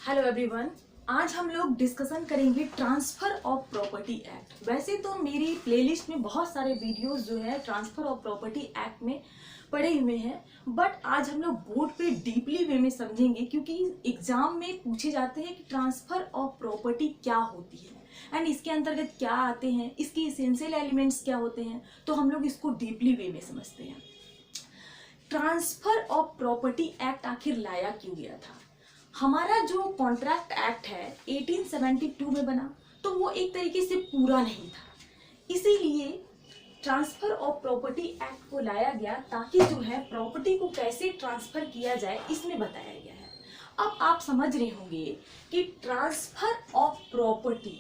Hello everyone. आज हम लोग डिस्कशन करेंगे ट्रांसफर ऑफ प्रॉपर्टी एक्ट। वैसे तो मेरी प्लेलिस्ट में बहुत सारे वीडियोस जो है ट्रांसफर ऑफ प्रॉपर्टी एक्ट में पड़े हुए हैं, बट आज हम लोग बोर्ड पे डीपली वे में समझेंगे क्योंकि एग्जाम में पूछे जाते हैं कि ट्रांसफर ऑफ प्रॉपर्टी क्या होती है एंड इसके अंतर्गत क्या आते हैं, इसके एसेंशियल एलिमेंट्स क्या होते हैं। तो हम लोग इसको डीपली वे में समझते हैं। ट्रांसफर ऑफ प्रॉपर्टी एक्ट आखिर लाया क्यों गया था? हमारा जो कॉन्ट्रैक्ट एक्ट है 1872 में बना, तो वो एक तरीके से पूरा नहीं था, इसीलिए ट्रांसफर ऑफ प्रॉपर्टी एक्ट को लाया गया ताकि जो है प्रॉपर्टी को कैसे ट्रांसफर किया जाए इसमें बताया गया है। अब आप समझ रहे होंगे कि ट्रांसफर ऑफ प्रॉपर्टी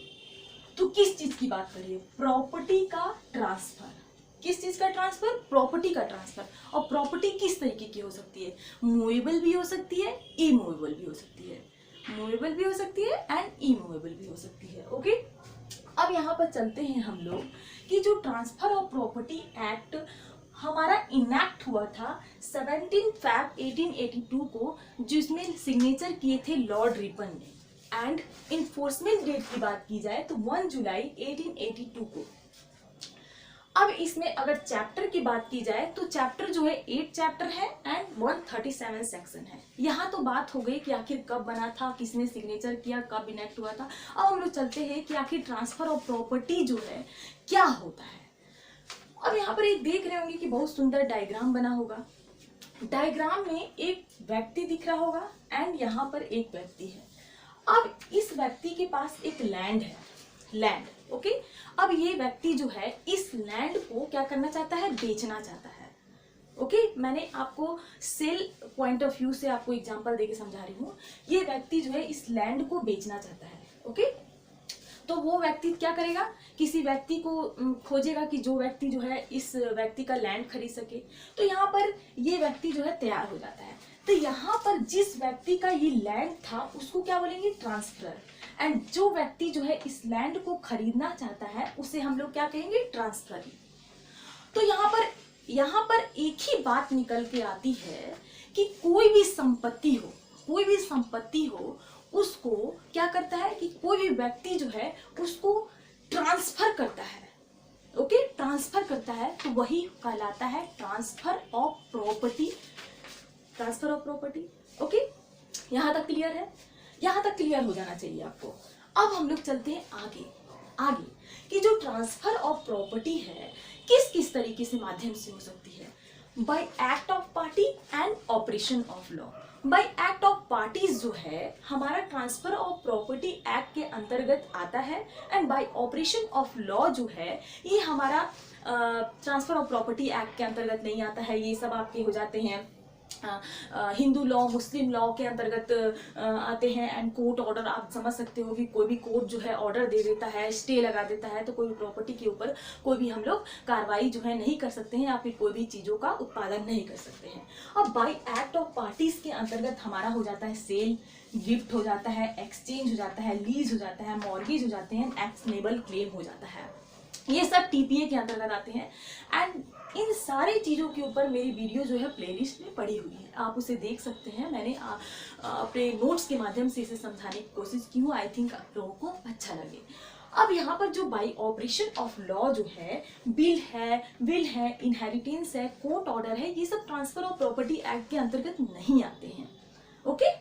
तो किस चीज की बात करिए, प्रॉपर्टी का ट्रांसफर। किस चीज का ट्रांसफर? प्रॉपर्टी का ट्रांसफर। और प्रॉपर्टी किस तरीके की हो सकती है? मूवेबल भी हो सकती है, इमूवेबल भी हो सकती है। मूवेबल भी हो सकती है एंड इमूवेबल भी हो सकती है। ओके, अब यहाँ पर चलते हैं हम लोग कि जो ट्रांसफर ऑफ प्रॉपर्टी एक्ट हमारा इनैक्ट हुआ था 17 फैब 1882 को, जिसमें सिग्नेचर किए थे लॉर्ड रिपन ने। एंड इन्फोर्समेंट डेट की बात की जाए तो 1 जुलाई 1882 को। अब इसमें अगर चैप्टर की बात की जाए तो चैप्टर जो है 8 चैप्टर है एंड 137 सेक्शन है। यहाँ तो बात हो गई कि आखिर कब बना था, किसने सिग्नेचर किया, कब इनेक्ट हुआ था। अब हम लोग चलते हैं कि आखिर ट्रांसफर ऑफ प्रॉपर्टी जो है क्या होता है। अब यहाँ पर एक देख रहे होंगे कि बहुत सुंदर डायग्राम बना होगा। डायग्राम में एक व्यक्ति दिख रहा होगा एंड यहाँ पर एक व्यक्ति है। अब इस व्यक्ति के पास एक लैंड है, लैंड। ओके, अब ये व्यक्ति जो है इस लैंड को क्या करना चाहता है? बेचना चाहता है। ओके, मैंने आपको सेल पॉइंट ऑफ व्यू से आपको एग्जांपल देके समझा रही हूँ। ये व्यक्ति जो है इस लैंड को बेचना चाहता है। ओके, तो वो व्यक्ति क्या करेगा? किसी व्यक्ति को खोजेगा कि जो व्यक्ति जो है इस व्यक्ति का लैंड खरीद सके। तो यहाँ पर ये व्यक्ति जो है तैयार हो जाता है। तो यहाँ पर जिस व्यक्ति का ये लैंड था उसको क्या बोलेंगे? ट्रांसफर। एंड जो व्यक्ति जो है इस लैंड को खरीदना चाहता है उसे हम लोग क्या कहेंगे? ट्रांसफर। तो यहाँ पर एक ही बात निकल के आती है कि कोई भी संपत्ति हो, कोई भी संपत्ति हो, उसको क्या करता है कि कोई भी व्यक्ति जो है उसको ट्रांसफर करता है। ओके, ट्रांसफर करता है तो वही कहलाता है transfer of property. Transfer of property. Okay, यहाँ तक क्लियर है? यहाँ तक क्लियर हो जाना चाहिए आपको। अब हम लोग चलते हैं आगे आगे कि जो ट्रांसफर ऑफ प्रॉपर्टी है किस किस तरीके से माध्यम से हो सकती है? Bye act of party and operation of law. Bye act of parties जो है हमारा ट्रांसफर ऑफ प्रॉपर्टी एक्ट के अंतर्गत आता है and bye operation of law जो है ये हमारा ट्रांसफर ऑफ प्रॉपर्टी एक्ट के अंतर्गत नहीं आता है। ये सब आपके हो जाते हैं हिंदू लॉ, मुस्लिम लॉ के अंतर्गत आते हैं। एंड कोर्ट ऑर्डर आप समझ सकते हो कि कोई भी कोर्ट जो है ऑर्डर दे देता है, स्टे लगा देता है, तो कोई भी प्रॉपर्टी के ऊपर कोई भी हम लोग कार्रवाई जो है नहीं कर सकते हैं या फिर कोई भी चीज़ों का उत्पादन नहीं कर सकते हैं। अब बाय एक्ट ऑफ पार्टीज के अंतर्गत हमारा हो जाता है सेल, गिफ्ट हो जाता है, एक्सचेंज हो जाता है, लीज हो जाता है, मॉर्गेज हो जाते हैं, एक्शनेबल क्लेम हो जाता है। ये सब टीपीए के अंतर्गत आते हैं। एंड इन सारी चीज़ों के ऊपर मेरी वीडियो जो है प्लेलिस्ट में पड़ी हुई है, आप उसे देख सकते हैं। मैंने अपने नोट्स के माध्यम से इसे समझाने की कोशिश की हूँ। आई थिंक आप लोगों को अच्छा लगे। अब यहाँ पर जो बाय ऑपरेशन ऑफ लॉ जो है बिल है, इनहेरिटेंस है, कोर्ट ऑर्डर है, ये सब ट्रांसफर ऑफ प्रॉपर्टी एक्ट के अंतर्गत नहीं आते हैं। ओके,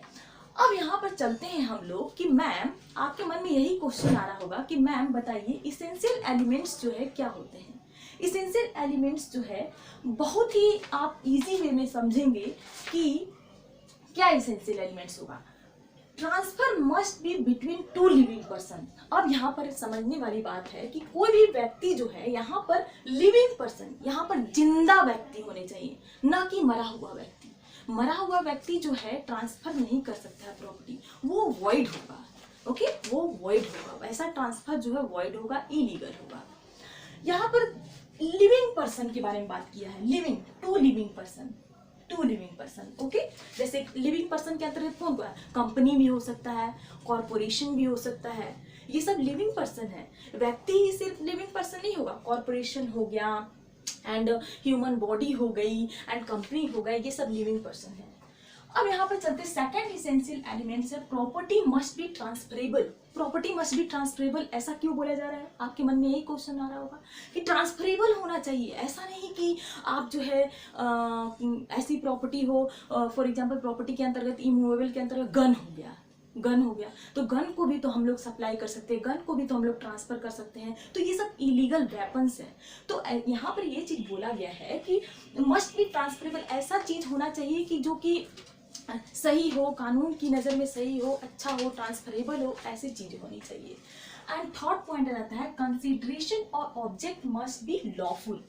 अब यहाँ पर चलते हैं हम लोग कि मैम, आपके मन में यही क्वेश्चन आ रहा होगा कि मैम बताइए इसेंशियल एलिमेंट्स जो है क्या होते हैं। इसेंशियल एलिमेंट्स जो है बहुत ही आप इजी वे में समझेंगे कि क्या इसेंशियल एलिमेंट्स होगा। Transfer must be between two living person. अब यहाँ पर समझने वाली बात है कि कोई भी व्यक्ति जो है यहाँ पर लिविंग पर्सन, यहाँ पर जिंदा व्यक्ति होने चाहिए, ना कि मरा हुआ व्यक्ति। मरा हुआ व्यक्ति जो है ट्रांसफर नहीं कर सकता है प्रॉपर्टी, वो वॉइड होगा। ओके, वो वॉइड होगा, ऐसा ट्रांसफर जो है वॉइड होगा, इलीगल होगा। यहाँ पर लिविंग पर्सन के बारे में बात किया है, living, to living person. Okay, जैसे लिविंग पर्सन के अंतर्गत कौन कौन? कंपनी भी हो सकता है, कॉर्पोरेशन भी हो सकता है, ये सब लिविंग पर्सन है। व्यक्ति ही सिर्फ लिविंग पर्सन नहीं होगा, कॉर्पोरेशन हो गया एंड ह्यूमन बॉडी हो गई एंड कंपनी हो गई, ये सब लिविंग पर्सन है। अब यहाँ पर चलते सेकंड इसेंशियल एलिमेंट्स है property must be transferable. Property must be transferable, ऐसा क्यों बोला जा रहा है? आपके मन में यही क्वेश्चन आ रहा होगा कि ट्रांसफरेबल होना चाहिए, ऐसा नहीं कि आप जो है ऐसी प्रॉपर्टी हो, फॉर एग्जांपल प्रॉपर्टी के अंतर्गत इमूवेबल के अंतर्गत गन हो गया तो गन को भी तो हम लोग सप्लाई कर सकते हैं, गन को भी तो हम लोग ट्रांसफर कर सकते हैं, तो ये सब इलीगल वेपन्स हैं। तो यहाँ पर ये चीज बोला गया है कि मस्ट बी ट्रांसफरेबल, ऐसा चीज होना चाहिए कि जो कि सही हो, कानून की नज़र में सही हो, अच्छा हो, ट्रांसफरेबल हो, ऐसी चीज़ होनी चाहिए। एंड थर्ड पॉइंट आ जाता है कंसीडरेशन और object must be lawful.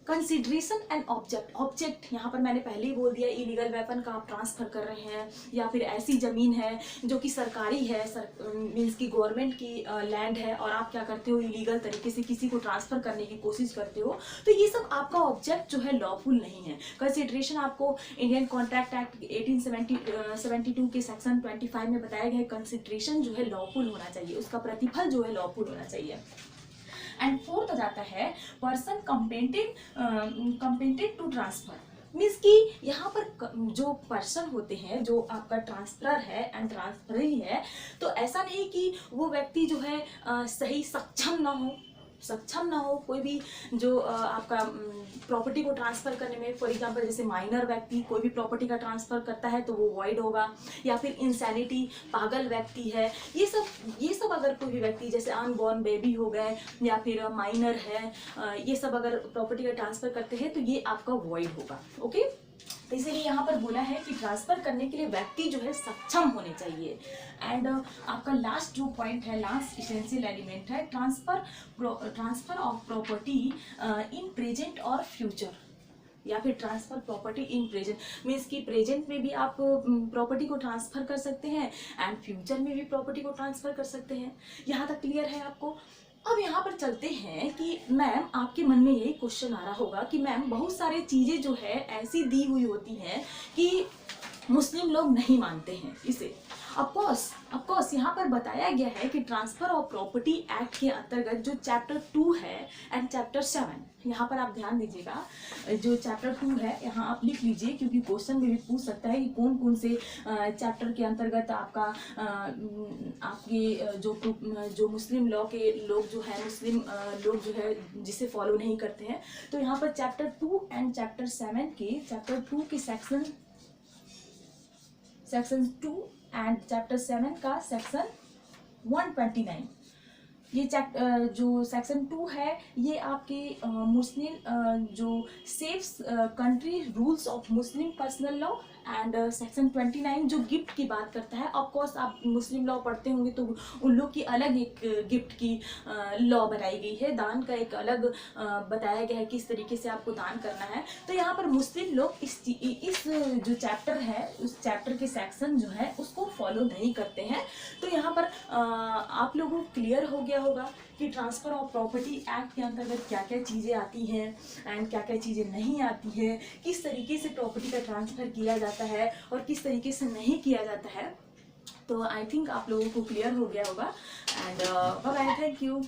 Consideration and object, object यहाँ पर मैंने पहले ही बोल दिया, इलीगल वेपन का आप ट्रांसफर कर रहे हैं या फिर ऐसी ज़मीन है जो कि सरकारी है, मीन्स की गवर्नमेंट की लैंड है और आप क्या करते हो, इलीगल तरीके से किसी को ट्रांसफर करने की कोशिश करते हो, तो ये सब आपका ऑब्जेक्ट जो है लॉफुल नहीं है। कंसिडरेशन आपको इंडियन कॉन्ट्रैक्ट एक्ट 1872 के सेक्शन 25 में बताया गया है, कंसिडरेशन जो है लॉफुल होना चाहिए, उसका प्रतिफल जो है लॉफुल होना चाहिए। एंड फोर्थ आ जाता है person competent to transfer, means कि यहाँ पर जो पर्सन होते हैं, जो आपका ट्रांसफरर है एंड ट्रांसफररी है, तो ऐसा नहीं कि वो व्यक्ति जो है सही सक्षम ना हो कोई भी जो आपका प्रॉपर्टी को ट्रांसफ़र करने में, फॉर एग्जांपल जैसे माइनर व्यक्ति कोई भी प्रॉपर्टी का ट्रांसफ़र करता है तो वो वॉइड होगा, या फिर इंसैनिटी, पागल व्यक्ति है, ये सब अगर कोई भी व्यक्ति जैसे अनबॉर्न बेबी हो गए या फिर माइनर है, ये सब अगर प्रॉपर्टी का ट्रांसफ़र करते हैं तो ये आपका वॉइड होगा। ओके, तो इसीलिए यहाँ पर बोला है कि ट्रांसफर करने के लिए व्यक्ति जो है सक्षम होने चाहिए। एंड आपका लास्ट जो पॉइंट है, लास्ट इसेंशियल एलिमेंट है transfer of property in present और फ्यूचर, या फिर transfer property in present, means कि प्रेजेंट में भी आप प्रॉपर्टी को ट्रांसफर कर सकते हैं एंड फ्यूचर में भी प्रॉपर्टी को ट्रांसफर कर सकते हैं। यहाँ तक क्लियर है आपको? अब यहाँ पर चलते हैं कि मैम आपके मन में यही क्वेश्चन आ रहा होगा कि मैम बहुत सारी चीज़ें जो है ऐसी दी हुई होती हैं कि मुस्लिम लोग नहीं मानते हैं इसे। ऑफकोर्स यहाँ पर बताया गया है कि ट्रांसफर ऑफ प्रॉपर्टी एक्ट के अंतर्गत जो चैप्टर 2 है एंड चैप्टर 7, यहाँ पर आप ध्यान दीजिएगा, जो चैप्टर 2 है यहाँ आप लिख लीजिए, क्योंकि क्वेश्चन में भी पूछ सकता है कि कौन कौन से चैप्टर के अंतर्गत आपका आपके जो मुस्लिम लॉ के लोग जो है, मुस्लिम लोग जो है जिसे फॉलो नहीं करते हैं। तो यहाँ पर चैप्टर 2 एंड चैप्टर 7 के चैप्टर 2 के सेक्शन 2 एंड चैप्टर 7 का सेक्शन 129, ये जो सेक्शन 2 है ये आपके मुस्लिम जो safes country rules of Muslim personal law, and section 29 जो गिफ्ट की बात करता है। ऑफकोर्स आप मुस्लिम लॉ पढ़ते होंगे तो उन लोग की अलग एक गिफ्ट की लॉ बनाई गई है, दान का एक अलग बताया गया है किस तरीके से आपको दान करना है। तो यहाँ पर मुस्लिम लोग इस जो चैप्टर है उस चैप्टर के सेक्शन जो है उसको फॉलो नहीं करते हैं। तो यहाँ पर आप लोगों को क्लियर हो गया होगा कि ट्रांसफ़र ऑफ प्रॉपर्टी एक्ट के अंतर्गत क्या क्या चीज़ें आती हैं एंड क्या क्या चीज़ें नहीं आती हैं, किस तरीके से प्रॉपर्टी का ट्रांसफ़र किया जाता है और किस तरीके से नहीं किया जाता है। तो आई थिंक आप लोगों को क्लियर हो गया होगा। And bye, thank you.